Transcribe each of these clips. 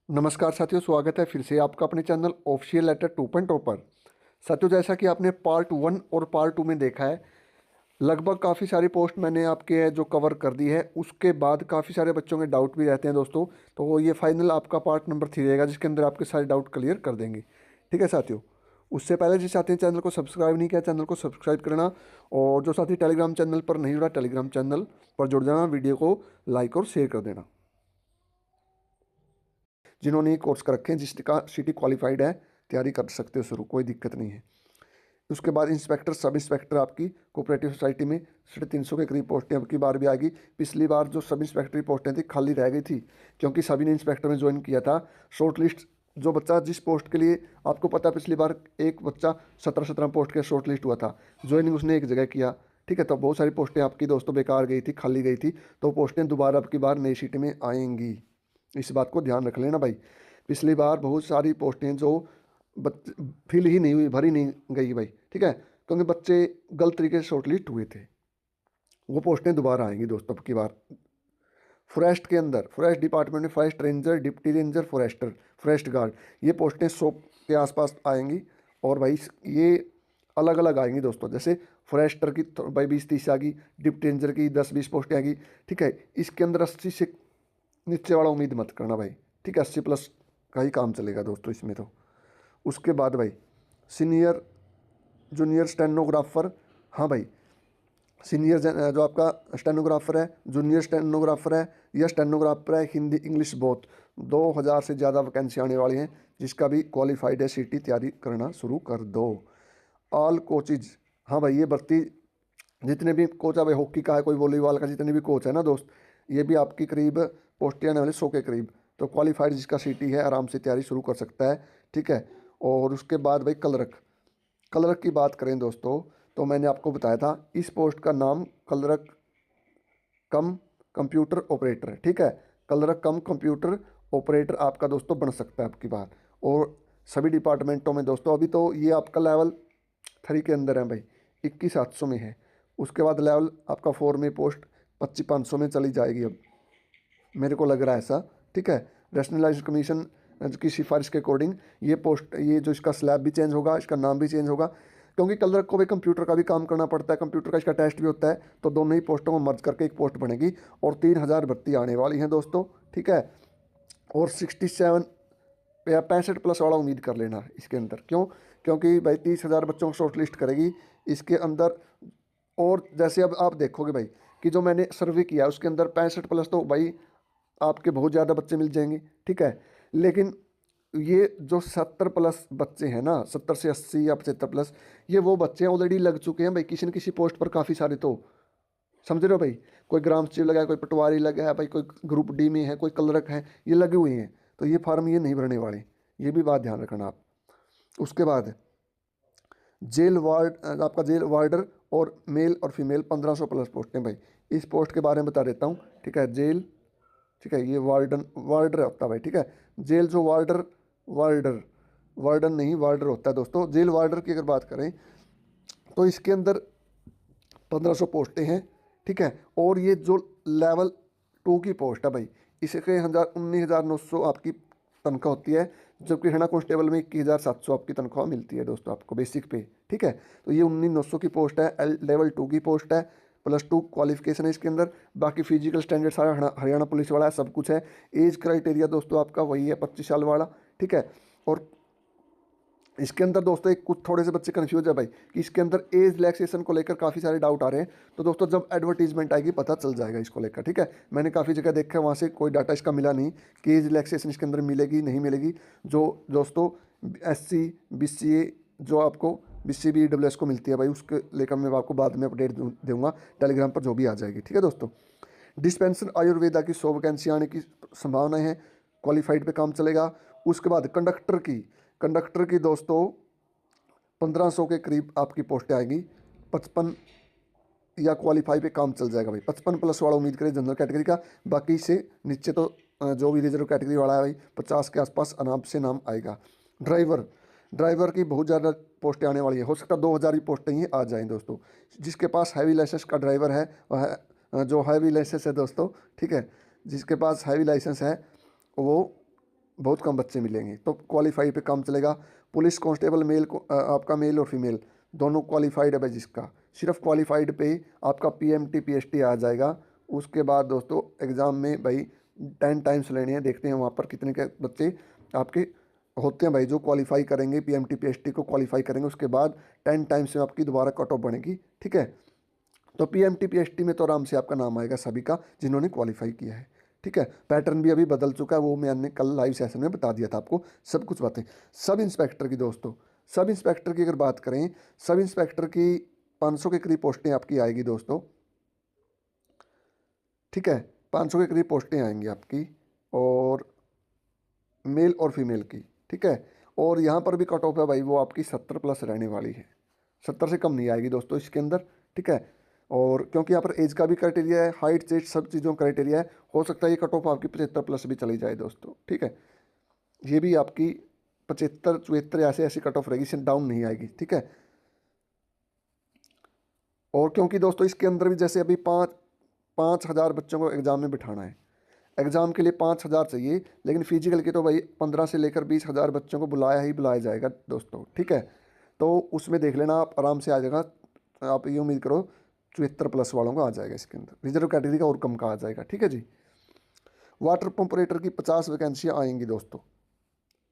नमस्कार साथियों, स्वागत है फिर से आपका अपने चैनल ऑफिशियल लेटर 2.0 पर। साथियों, जैसा कि आपने पार्ट 1 और पार्ट 2 में देखा है, लगभग काफ़ी सारी पोस्ट मैंने आपके जो कवर कर दी है। उसके बाद काफ़ी सारे बच्चों के डाउट भी रहते हैं दोस्तों, तो ये फाइनल आपका पार्ट नंबर 3 रहेगा जिसके अंदर आपके सारे डाउट क्लियर कर देंगे। ठीक है साथियों, उससे पहले जिस साथी ने चैनल को सब्सक्राइब नहीं किया, चैनल को सब्सक्राइब करना। और जो साथी टेलीग्राम चैनल पर नहीं जुड़ा, टेलीग्राम चैनल पर जुड़ जाना, वीडियो को लाइक और शेयर कर देना। जिन्होंने ये कोर्स कर रखे हैं, जिसका सिटी क्वालिफाइड है, तैयारी कर सकते हो शुरू, कोई दिक्कत नहीं है। उसके बाद इंस्पेक्टर, सब इंस्पेक्टर आपकी कोऑपरेटिव सोसाइटी में 350 के करीब पोस्टें अब की बार भी आएगी। पिछली बार जो सब इंस्पेक्टर की पोस्टें थी खाली रह गई थी, क्योंकि सभी ने इंस्पेक्टर में ज्वाइन किया था। शॉर्ट लिस्ट जो बच्चा जिस पोस्ट के लिए, आपको पता है पिछली बार एक बच्चा 17 पोस्ट के शॉर्ट लिस्ट हुआ था, ज्वाइनिंग उसने एक जगह किया। ठीक है, तो बहुत सारी पोस्टें आपकी दोस्तों बेकार गई थी, खाली गई थी। तो पोस्टें दोबारा अब की बार नई शीट में आएंगी, इस बात को ध्यान रख लेना भाई। पिछली बार बहुत सारी पोस्टें जो बच फिल ही नहीं हुई, भरी नहीं गई भाई। ठीक है, क्योंकि बच्चे गलत तरीके से शॉर्टलिस्ट हुए थे। वो पोस्टें दोबारा आएंगी दोस्तों अब की बार। फॉरेस्ट के अंदर, फॉरेस्ट डिपार्टमेंट में forest ranger, deputy ranger, forester, forest guard, ये पोस्टें 100 के आसपास आएंगी। और भाई ये अलग अलग आएंगी दोस्तों। जैसे फॉरेस्टर की तो भाई 20-30 आ गई, डिप्टी रेंजर की 10-20 पोस्टें आ गई। ठीक है, इसके अंदर 80 से नीचे वाला उम्मीद मत करना भाई। ठीक है, 80+ का ही काम चलेगा दोस्तों इसमें तो। उसके बाद भाई सीनियर जूनियर स्टेनोग्राफर, हाँ भाई, सीनियर जो आपका स्टेनोग्राफर है, जूनियर स्टेनोग्राफर है या स्टेनोग्राफर है, हिंदी इंग्लिश बोथ, 2000 से ज़्यादा वैकेंसी आने वाली हैं। जिसका भी क्वालिफाइड है सीटी, तैयारी करना शुरू कर दो। ऑल कोचिज, हाँ भाई, ये भर्ती जितने भी कोच है भाई, हॉकी का है, कोई वॉलीबॉल का, जितने भी कोच है ना दोस्त, ये भी आपकी करीब पोस्टें आने वाली 100 के करीब। तो क्वालिफाइड जिसका सीटी है आराम से तैयारी शुरू कर सकता है। ठीक है, और उसके बाद भाई क्लर्क, क्लर्क की बात करें दोस्तों, तो मैंने आपको बताया था इस पोस्ट का नाम क्लर्क कम कंप्यूटर ऑपरेटर है। ठीक है, क्लर्क कम कंप्यूटर ऑपरेटर आपका दोस्तों बन सकता है आपकी बात। और सभी डिपार्टमेंटों में दोस्तों, अभी तो ये आपका लेवल 3 के अंदर है भाई, 21,700 में है। उसके बाद लेवल आपका 4 में पोस्ट 25,500 में चली जाएगी अब, मेरे को लग रहा है ऐसा। ठीक है, रैशनलाइज्ड कमीशन की सिफारिश के अकॉर्डिंग ये पोस्ट, ये जो इसका स्लैब भी चेंज होगा, इसका नाम भी चेंज होगा, क्योंकि क्लर्क को भी कंप्यूटर का भी काम करना पड़ता है, कंप्यूटर का इसका टेस्ट भी होता है। तो दोनों ही पोस्टों को मर्ज करके एक पोस्ट बनेगी और 3,000 भर्ती आने वाली हैं दोस्तों। ठीक है, और 67 या 65+ वाला उम्मीद कर लेना इसके अंदर। क्यों? क्योंकि भाई 30,000 बच्चों को शॉर्ट लिस्ट करेगी इसके अंदर। और जैसे अब आप देखोगे भाई कि जो मैंने सर्वे किया उसके अंदर 65+ तो भाई आपके बहुत ज़्यादा बच्चे मिल जाएंगे। ठीक है, लेकिन ये जो 70+ बच्चे हैं ना, 70 से 80 या 75+, ये वो बच्चे ऑलरेडी लग चुके हैं भाई किसी न किसी पोस्ट पर, काफ़ी सारे। तो समझ रहे हो भाई, कोई ग्राम सचिव लगा है, कोई पटवारी लगा है भाई, कोई ग्रुप डी में है, कोई क्लर्क है, ये लगे हुए हैं। तो ये फार्म ये नहीं भरने वाले, ये भी बात ध्यान रखना आप। उसके बाद जेल वार्ड, आपका जेल वार्डर और मेल और फीमेल 1500+ पोस्टें भाई। इस पोस्ट के बारे में बता देता हूँ। ठीक है, जेल, ठीक है, ये वार्डन वार्डर होता है भाई। ठीक है, जेल जो वार्डर, वार्डर वार्डन नहीं, वार्डर होता है दोस्तों। जेल वार्डर की अगर बात करें तो इसके अंदर 1500 पोस्टें हैं। ठीक है, और ये जो लेवल 2 की पोस्ट है भाई, इसके 19,900 आपकी तनख्वाह होती है, जबकि हरियाणा कांस्टेबल में 21,700 आपकी तनख्वाह मिलती है दोस्तों आपको बेसिक पे। ठीक है, तो ये 19,900 की पोस्ट है, लेवल 2 की पोस्ट है, +2 क्वालिफिकेशन है इसके अंदर। बाकी फिजिकल स्टैंडर्ड सारा हरियाणा पुलिस वाला है, सब कुछ है। एज क्राइटेरिया दोस्तों आपका वही है, 25 साल वाला। ठीक है, और इसके अंदर दोस्तों एक कुछ थोड़े से बच्चे कंफ्यूज है भाई कि इसके अंदर एज रिलैक्सेशन को लेकर काफ़ी सारे डाउट आ रहे हैं। तो दोस्तों जब एडवर्टीजमेंट आएगी पता चल जाएगा इसको लेकर। ठीक है, मैंने काफ़ी जगह देखा है, वहाँ से कोई डाटा इसका मिला नहीं कि एज रिलैक्सेशन इसके अंदर मिलेगी नहीं मिलेगी। जो दोस्तों SC BCA जो आपको BCBEWS को मिलती है भाई, उसके लेकर मैं आपको बाद में अपडेट दूंगा टेलीग्राम पर, जो भी आ जाएगी। ठीक है दोस्तों, डिस्पेंसर आयुर्वेदा की 100 वैकेंसी आने की संभावना है, क्वालिफाइड पे काम चलेगा। उसके बाद कंडक्टर की दोस्तों 1500 के करीब आपकी पोस्टें आएगी, 55 या क्वालिफाई पे काम चल जाएगा भाई। 55+ वाला उम्मीद करें जनरल कैटेगरी का, बाकी से नीचे तो जो भी रिजर्व कैटेगरी वाला है भाई 50 के आसपास आराम से नाम आएगा। ड्राइवर की बहुत ज़्यादा पोस्टें आने वाली है, हो सकता है 2,000 की पोस्टें ही आ जाएं दोस्तों। जिसके पास हैवी लाइसेंस का ड्राइवर है, जो हैवी लाइसेंस है दोस्तों, ठीक है, जिसके पास हैवी लाइसेंस है वो बहुत कम बच्चे मिलेंगे, तो क्वालिफाई पे काम चलेगा। पुलिस कांस्टेबल मेल को आपका मेल और फीमेल दोनों क्वालिफाइड है भाई, जिसका सिर्फ क्वालिफाइड पे ही आपका पीएमटी पीएसटी आ जाएगा। उसके बाद दोस्तों एग्ज़ाम में भाई 10 टाइम्स लेने हैं, देखते हैं वहाँ पर कितने के बच्चे आपके होते हैं भाई जो क्वालिफाई करेंगे, पीएमटी पीएसटी को क्वालिफाई करेंगे। उसके बाद 10 टाइम्स में आपकी दोबारा कट ऑफ बनेगी, ठीक है। तो पीएमटी पीएसटी में तो आराम से आपका नाम आएगा सभी का जिन्होंने क्वालिफाई किया है, ठीक है। पैटर्न भी अभी बदल चुका है, वो मैंने कल लाइव सेशन में बता दिया था आपको सब कुछ बातें। सब इंस्पेक्टर की दोस्तों, सब इंस्पेक्टर की अगर बात करें, सब इंस्पेक्टर की 500 के करीब पोस्टें आपकी आएगी दोस्तों, ठीक है। 500 के करीब पोस्टें आएंगी आपकी, और मेल और फीमेल की, ठीक है। और यहाँ पर भी कट ऑफ है भाई, वो आपकी 70 प्लस रहने वाली है, 70 से कम नहीं आएगी दोस्तों इसके अंदर, ठीक है। और क्योंकि यहाँ पर एज का भी क्राइटेरिया है, हाइट चेस्ट सब चीज़ों का क्राइटेरिया है, हो सकता है ये कट ऑफ आपकी 75 प्लस भी चली जाए दोस्तों, ठीक है। ये भी आपकी 75 74 ऐसे ऐसी कट ऑफ रहेगी, इससे डाउन नहीं आएगी, ठीक है। और क्योंकि दोस्तों इसके अंदर भी जैसे अभी 5,000 बच्चों को एग्ज़ाम में बिठाना है, एग्ज़ाम के लिए 5,000 चाहिए, लेकिन फिजिकल के तो भाई 15 से लेकर 20,000 बच्चों को बुलाया ही बुलाया जाएगा दोस्तों, ठीक है। तो उसमें देख लेना आप आराम से आ जाएगा, आप ये उम्मीद करो 74 प्लस वालों का आ जाएगा इसके अंदर, रिजर्व कैटेगरी का और कम का आ जाएगा, ठीक है जी। वाटर पंप ऑपरेटर की 50 वैकेंसियाँ आएंगी दोस्तों,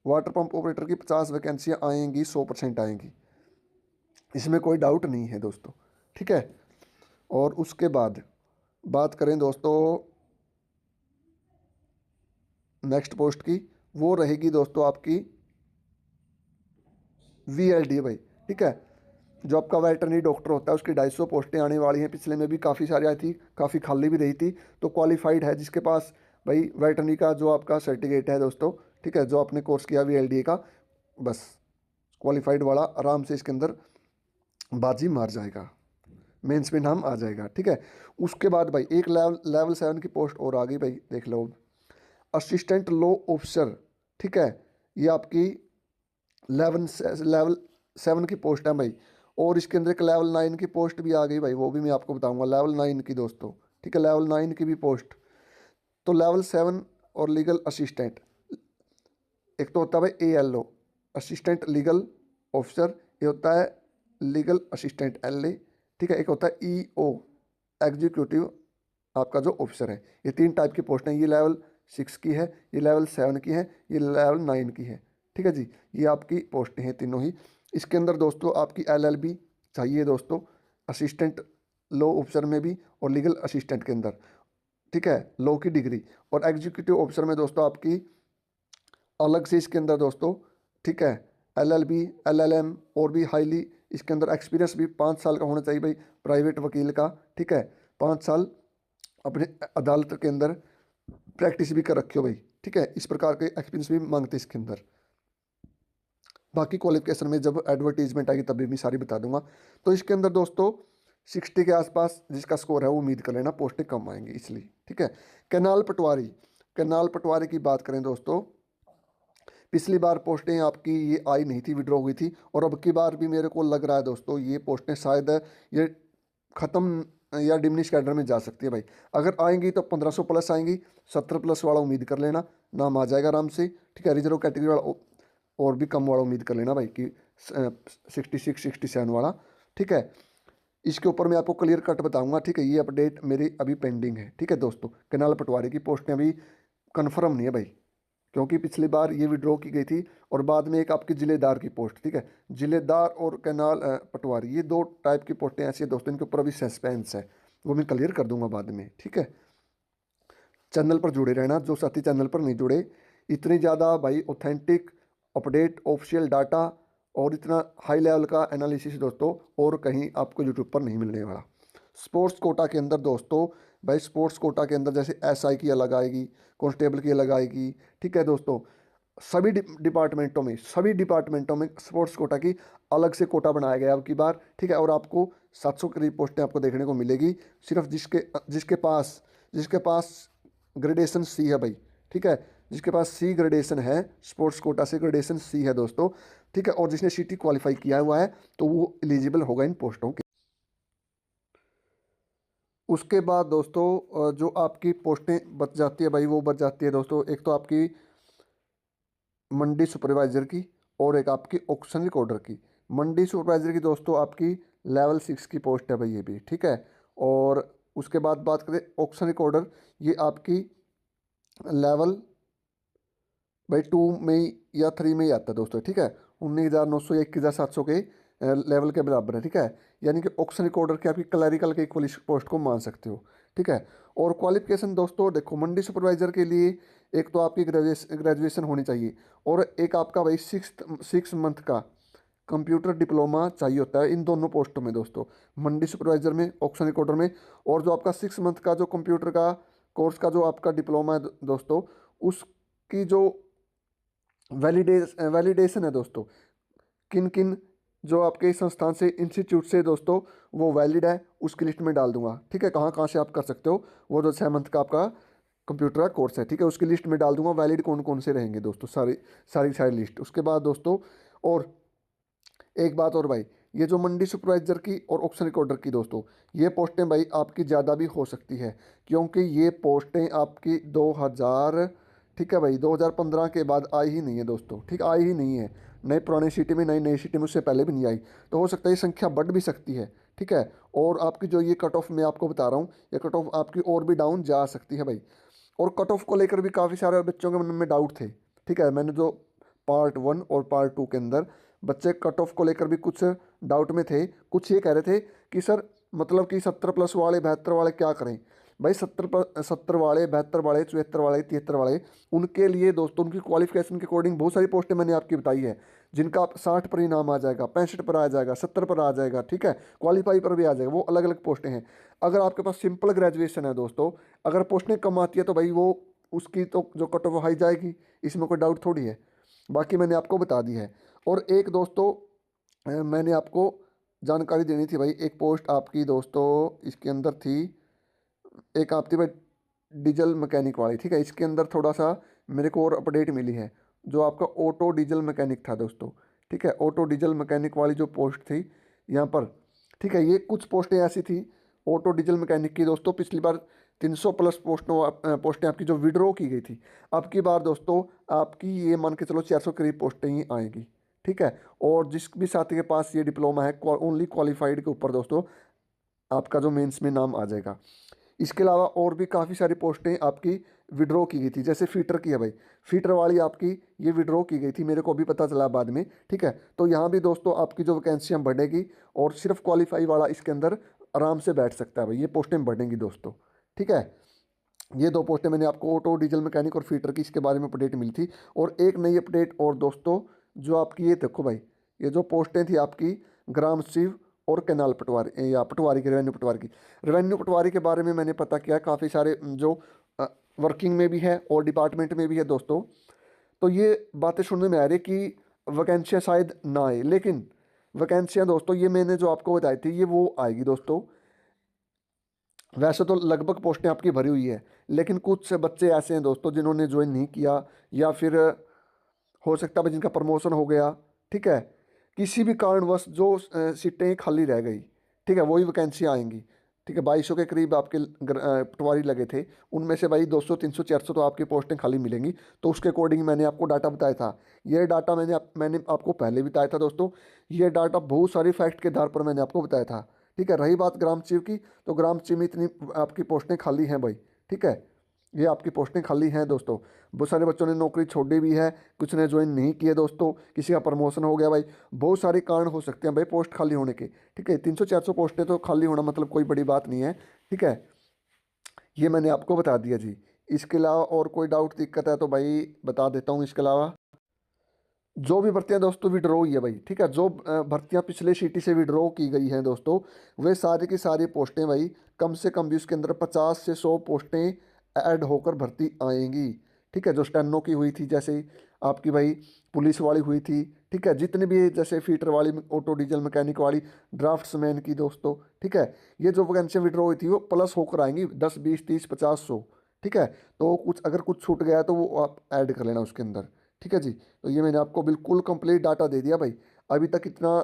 वाटर पंप ऑपरेटर की 50 वैकेंसियाँ आएंगी, 100% आएंगी, इसमें कोई डाउट नहीं है दोस्तों, ठीक है। और उसके बाद बात करें दोस्तों नेक्स्ट पोस्ट की, वो रहेगी दोस्तों आपकी वीएलडी भाई, ठीक है। जो आपका वेटरनरी डॉक्टर होता है उसकी 250 पोस्टें आने वाली हैं, पिछले में भी काफ़ी सारी आई थी, काफ़ी खाली भी रही थी। तो क्वालिफाइड है जिसके पास भाई वेटरनरी का जो आपका सर्टिफिकेट है दोस्तों, ठीक है, जो आपने कोर्स किया वीएलडी का, बस क्वालिफाइड वाला आराम से इसके अंदर बाजी मार जाएगा, मेंस में नाम आ जाएगा, ठीक है। उसके बाद भाई एक लेवल 7 की पोस्ट और आ गई भाई, देख लो, असिस्टेंट लॉ ऑफिसर, ठीक है। ये आपकी लेवल 7 की पोस्ट है भाई। और इसके अंदर एक लेवल 9 की पोस्ट भी आ गई भाई, वो भी मैं आपको बताऊंगा, लेवल 9 की दोस्तों, ठीक है, लेवल 9 की भी पोस्ट। तो लेवल 7 और लीगल असिस्टेंट, एक तो होता है भाई ALO असिस्टेंट लीगल ऑफिसर, ये होता है लीगल असिस्टेंट LA, ठीक है। एक होता है EO एग्जीक्यूटिव आपका जो ऑफिसर है। ये 3 टाइप की पोस्ट हैं, ये लेवल 6 की है, ये लेवल 7 की है, ये लेवल 9 की है, ठीक है जी। ये आपकी पोस्टें हैं तीनों ही। इसके अंदर दोस्तों आपकी LLB चाहिए दोस्तों, असिस्टेंट लॉ ऑफिसर में भी और लीगल असिस्टेंट के अंदर, ठीक है, लॉ की डिग्री। और एग्जीक्यूटिव ऑफिसर में दोस्तों आपकी अलग से इसके अंदर दोस्तों, ठीक है, LLB LLM और भी हाईली इसके अंदर एक्सपीरियंस भी 5 साल का होना चाहिए भाई, प्राइवेट वकील का, ठीक है, 5 साल अपने अदालत के अंदर प्रैक्टिस भी कर रखे हो भाई, ठीक है। इस प्रकार के एक्सपीरियंस भी मांगते हैं इसके अंदर। बाकी क्वालिफिकेशन में जब एडवर्टीजमेंट आएगी तभी मैं सारी बता दूंगा। तो इसके अंदर दोस्तों 60 के आसपास जिसका स्कोर है वो उम्मीद कर लेना, पोस्टें कम आएंगी इसलिए, ठीक है। कैनाल पटवारी, कैनाल पटवारी की बात करें दोस्तों, पिछली बार पोस्टें आपकी ये आई नहीं थी, विड्रॉ हुई थी, और अब की बार भी मेरे को लग रहा है दोस्तों ये पोस्टें शायद ये ख़त्म या डिमिनिश कैडर में जा सकती है भाई। अगर आएंगी तो 1500 प्लस आएंगी, 70 प्लस वाला उम्मीद कर लेना, नाम आ जाएगा आराम से, ठीक है। रिजर्व कैटेगरी वाला और भी कम वाला उम्मीद कर लेना भाई कि 66 67 वाला, ठीक है। इसके ऊपर मैं आपको क्लियर कट बताऊंगा, ठीक है। ये अपडेट मेरी अभी पेंडिंग है, ठीक है दोस्तों। कैनाल पटवारी की पोस्टें अभी कन्फर्म नहीं है भाई, क्योंकि पिछली बार ये विड्रॉ की गई थी, और बाद में एक आपकी जिलेदार की पोस्ट, ठीक है। जिलेदार और कैनाल पटवारी ये 2 टाइप की पोस्टें ऐसी है दोस्तों, इनके ऊपर अभी सस्पेंस है, वो मैं क्लियर कर दूंगा बाद में, ठीक है। चैनल पर जुड़े रहना, जो साथी चैनल पर नहीं जुड़े, इतनी ज़्यादा भाई ऑथेंटिक अपडेट ऑफिशियल डाटा और इतना हाई लेवल का एनालिसिस दोस्तों और कहीं आपको यूट्यूब पर नहीं मिलने वाला। स्पोर्ट्स कोटा के अंदर दोस्तों, भाई स्पोर्ट्स कोटा के अंदर जैसे SI की अलग आएगी, कांस्टेबल की अलग आएगी, ठीक है दोस्तों। सभी डिपार्टमेंटों में, सभी डिपार्टमेंटों में स्पोर्ट्स कोटा की अलग से कोटा बनाया गया अब की बार, ठीक है। और आपको 700 करीब पोस्टें आपको देखने को मिलेगी, सिर्फ जिसके पास ग्रेडेशन C है भाई, ठीक है, जिसके पास C ग्रेडेशन है, स्पोर्ट्स कोटा से ग्रेडेशन C है दोस्तों, ठीक है। और जिसने CT क्वालिफाई किया हुआ है तो वो एलिजिबल होगा इन पोस्टों के। उसके बाद दोस्तों जो आपकी पोस्टें बच जाती है भाई, वो बच जाती है दोस्तों, एक तो आपकी मंडी सुपरवाइजर की और एक आपकी ऑक्शन रिकॉर्डर की। मंडी सुपरवाइजर की दोस्तों आपकी लेवल 6 की पोस्ट है भाई ये भी, ठीक है। और उसके बाद बात करें ऑक्शन रिकॉर्डर, ये आपकी लेवल भाई 2 में या 3 में ही आता है दोस्तों, ठीक है। 19,900 या 21,700 के लेवल के बराबर है, ठीक है। यानी कि ऑक्शन रिकॉर्डर के आपकी क्लैरिकल के इक्वल पोस्ट को मान सकते हो, ठीक है। और क्वालिफिकेशन दोस्तों देखो, मंडी सुपरवाइजर के लिए एक तो आपकी ग्रेजुएशन होनी चाहिए, और एक आपका भाई 6 मंथ का कंप्यूटर डिप्लोमा चाहिए होता है इन दोनों पोस्टों में दोस्तों, मंडी सुपरवाइजर में, ऑक्शन रिकॉर्डर में। और जो आपका 6 मंथ का जो कंप्यूटर का कोर्स का जो आपका डिप्लोमा है दोस्तों, उसकी जो वैलिडेशन है दोस्तों, किन किन जो आपके संस्थान से, इंस्टीट्यूट से दोस्तों वो वैलिड है, उसकी लिस्ट में डाल दूंगा, ठीक है। कहाँ कहाँ से आप कर सकते हो, वो जो 6 मंथ का आपका कंप्यूटर का कोर्स है, ठीक है, उसकी लिस्ट में डाल दूंगा, वैलिड कौन कौन से रहेंगे दोस्तों, सारी सारी सारी लिस्ट। उसके बाद दोस्तों और एक बात और भाई, ये जो मंडी सुपरवाइजर की और ऑक्शन रिकॉर्डर की दोस्तों, ये पोस्टें भाई आपकी ज़्यादा भी हो सकती है, क्योंकि ये पोस्टें आपकी 2000, ठीक है भाई, 2015 के बाद आई ही नहीं है दोस्तों, ठीक, आई ही नहीं है। नई पुरानी सिटी में, नई नई सिटी में उससे पहले भी नहीं आई, तो हो सकता है ये संख्या बढ़ भी सकती है, ठीक है। और आपकी जो ये कट ऑफ मैं आपको बता रहा हूँ, ये कट ऑफ आपकी और भी डाउन जा सकती है भाई। और कट ऑफ को लेकर भी काफ़ी सारे बच्चों के मन में डाउट थे, ठीक है। मैंने जो पार्ट 1 और पार्ट 2 के अंदर बच्चे कट ऑफ को लेकर भी कुछ डाउट में थे, कुछ ये कह रहे थे कि सर मतलब कि 70+ वाले, 72 वाले क्या करें। भाई 70 वाले, 72 वाले, 74 वाले, 73 वाले, उनके लिए दोस्तों उनकी क्वालिफिकेशन के अकॉर्डिंग बहुत सारी पोस्टें मैंने आपकी बताई है, जिनका आप 60 पर इनाम आ जाएगा, 65 पर आ जाएगा, 70 पर आ जाएगा, ठीक है, क्वालिफाई पर भी आ जाएगा, वो अलग अलग पोस्टें हैं। अगर आपके पास सिंपल ग्रेजुएशन है दोस्तों, अगर पोस्टें कम आती है तो भाई वो उसकी तो जो कट ऑफ हाई जाएगी, इसमें कोई डाउट थोड़ी है। बाकी मैंने आपको बता दी है। और एक दोस्तों मैंने आपको जानकारी देनी थी भाई, एक पोस्ट आपकी दोस्तों इसके अंदर थी, एक आप थी भाई डीजल मैकेनिक वाली, ठीक है। इसके अंदर थोड़ा सा मेरे को और अपडेट मिली है, जो आपका ऑटो डीजल मैकेनिक था दोस्तों, ठीक है, ऑटो डीजल मैकेनिक वाली जो पोस्ट थी यहाँ पर, ठीक है। ये कुछ पोस्टें ऐसी थी ऑटो डीजल मैकेनिक की दोस्तों, पिछली बार 300+ पोस्टें आपकी जो विड्रॉ की गई थी, अब की बार दोस्तों आपकी ये मान के चलो 400 करीब पोस्टें ही आएंगी, ठीक है। और जिस भी साथी के पास ये डिप्लोमा है, ओनली क्वालिफाइड के ऊपर दोस्तों आपका जो मेंस में नाम आ जाएगा। इसके अलावा और भी काफ़ी सारी पोस्टें आपकी विड्रॉ की गई थी, जैसे फीटर की है भाई, फीटर वाली आपकी ये विड्रॉ की गई थी, मेरे को भी पता चला बाद में, ठीक है। तो यहाँ भी दोस्तों आपकी जो वैकेंसियाँ बढ़ेगी, और सिर्फ क्वालिफाई वाला इसके अंदर आराम से बैठ सकता है भाई, ये पोस्टें बढ़ेंगी दोस्तों, ठीक है। ये दो पोस्टें मैंने आपको ऑटो डीजल मैकेनिक और फीटर की इसके बारे में अपडेट मिली थी। और एक नई अपडेट और दोस्तों, जो आपकी ये देखो भाई, ये जो पोस्टें थी आपकी ग्राम सचिव और कैनाल पटवारी, या पटवारी की, रेवेन्यू पटवारी के बारे में मैंने पता किया, काफ़ी सारे जो वर्किंग में भी है और डिपार्टमेंट में भी है दोस्तों। तो ये बातें सुनने में आ रही कि वैकेंसियाँ शायद ना आए, लेकिन वैकेंसियाँ दोस्तों ये मैंने जो आपको बताई थी ये वो आएगी दोस्तों। वैसे तो लगभग पोस्टें आपकी भरी हुई है, लेकिन कुछ से बच्चे ऐसे हैं दोस्तों जिन्होंने ज्वाइन नहीं किया, या फिर हो सकता है जिनका प्रमोशन हो गया, ठीक है, किसी भी कारणवश जो सीटें खाली रह गई, ठीक है, वही वैकेंसी आएंगी, ठीक है। 2200 के करीब आपके पटवारी लगे थे, उनमें से भाई 200, 300, 400 तो आपकी पोस्टें खाली मिलेंगी। तो उसके अकॉर्डिंग मैंने आपको डाटा बताया था, ये डाटा मैंने आपको पहले भी बताया था दोस्तों, ये डाटा बहुत सारी फैक्ट के आधार पर मैंने आपको बताया था, ठीक है। रही बात ग्राम सचिव की, तो ग्राम सचिव में इतनी आपकी पोस्टें खाली हैं भाई, ठीक है, ये आपकी पोस्टें खाली हैं दोस्तों। बहुत सारे बच्चों ने नौकरी छोड़ी भी है, कुछ ने ज्वाइन नहीं किए दोस्तों, किसी का प्रमोशन हो गया भाई, बहुत सारे कारण हो सकते हैं भाई पोस्ट खाली होने के, ठीक है। 300-400 पोस्टें तो खाली होना मतलब कोई बड़ी बात नहीं है, ठीक है। ये मैंने आपको बता दिया जी। इसके अलावा और कोई डाउट दिक्कत है तो भाई बता देता हूँ। इसके अलावा जो भी भर्तियां दोस्तों विड्रॉ हुई है भाई, ठीक है, जो भर्तियां पिछले सिटी से विड्रॉ की गई हैं दोस्तों, वे सारी की सारी पोस्टें भाई कम से कम भी उसके अंदर 50 से 100 पोस्टें ऐड होकर भर्ती आएंगी, ठीक है। जो स्टेनो की हुई थी, जैसे आपकी भाई पुलिस वाली हुई थी, ठीक है, जितनी भी जैसे फीटर वाली, ऑटो डीजल मैकेनिक वाली, ड्राफ्ट्समैन की दोस्तों, ठीक है, ये जो वैकेंसी विड्रॉ हुई थी वो प्लस होकर आएंगी 10, 20, 30, 50, 100, ठीक है। तो कुछ अगर कुछ छूट गया है तो वो आप ऐड कर लेना उसके अंदर, ठीक है जी। तो ये मैंने आपको बिल्कुल कंप्लीट डाटा दे दिया भाई। अभी तक इतना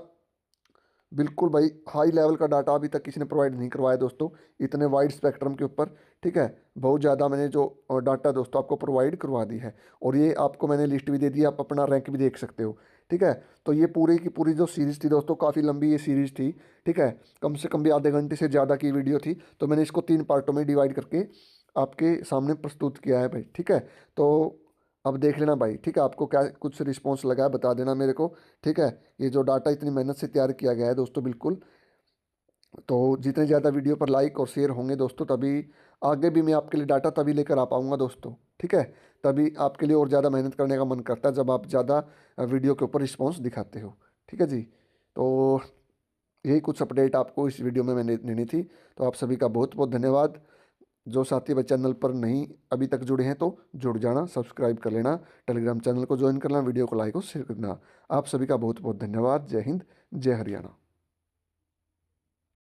बिल्कुल भाई, हाई लेवल का डाटा अभी तक किसी ने प्रोवाइड नहीं करवाया दोस्तों, इतने वाइड स्पेक्ट्रम के ऊपर। ठीक है, बहुत ज़्यादा मैंने जो डाटा दोस्तों आपको प्रोवाइड करवा दी है, और ये आपको मैंने लिस्ट भी दे दी, आप अपना रैंक भी देख सकते हो। ठीक है, तो ये पूरी की पूरी जो सीरीज़ थी दोस्तों, काफ़ी लंबी ये सीरीज़ थी। ठीक है, कम से कम भी आधे घंटे से ज़्यादा की वीडियो थी, तो मैंने इसको 3 पार्टों में डिवाइड करके आपके सामने प्रस्तुत किया है भाई। ठीक है, तो अब देख लेना भाई। ठीक है, आपको क्या कुछ रिस्पॉन्स लगा है बता देना मेरे को। ठीक है, ये जो डाटा इतनी मेहनत से तैयार किया गया है दोस्तों, बिल्कुल। तो जितने ज़्यादा वीडियो पर लाइक और शेयर होंगे दोस्तों, तभी आगे भी मैं आपके लिए डाटा तभी लेकर आ पाऊँगा दोस्तों। ठीक है, तभी आपके लिए और ज़्यादा मेहनत करने का मन करता है जब आप ज़्यादा वीडियो के ऊपर रिस्पॉन्स दिखाते हो। ठीक है जी, तो यही कुछ अपडेट आपको इस वीडियो में मैंने देनी थी। तो आप सभी का बहुत बहुत धन्यवाद। जो साथी भाई चैनल पर नहीं अभी तक जुड़े हैं तो जुड़ जाना, सब्सक्राइब कर लेना, टेलीग्राम चैनल को ज्वाइन करना, वीडियो को लाइक और शेयर करना। आप सभी का बहुत बहुत धन्यवाद। जय हिंद, जय हरियाणा।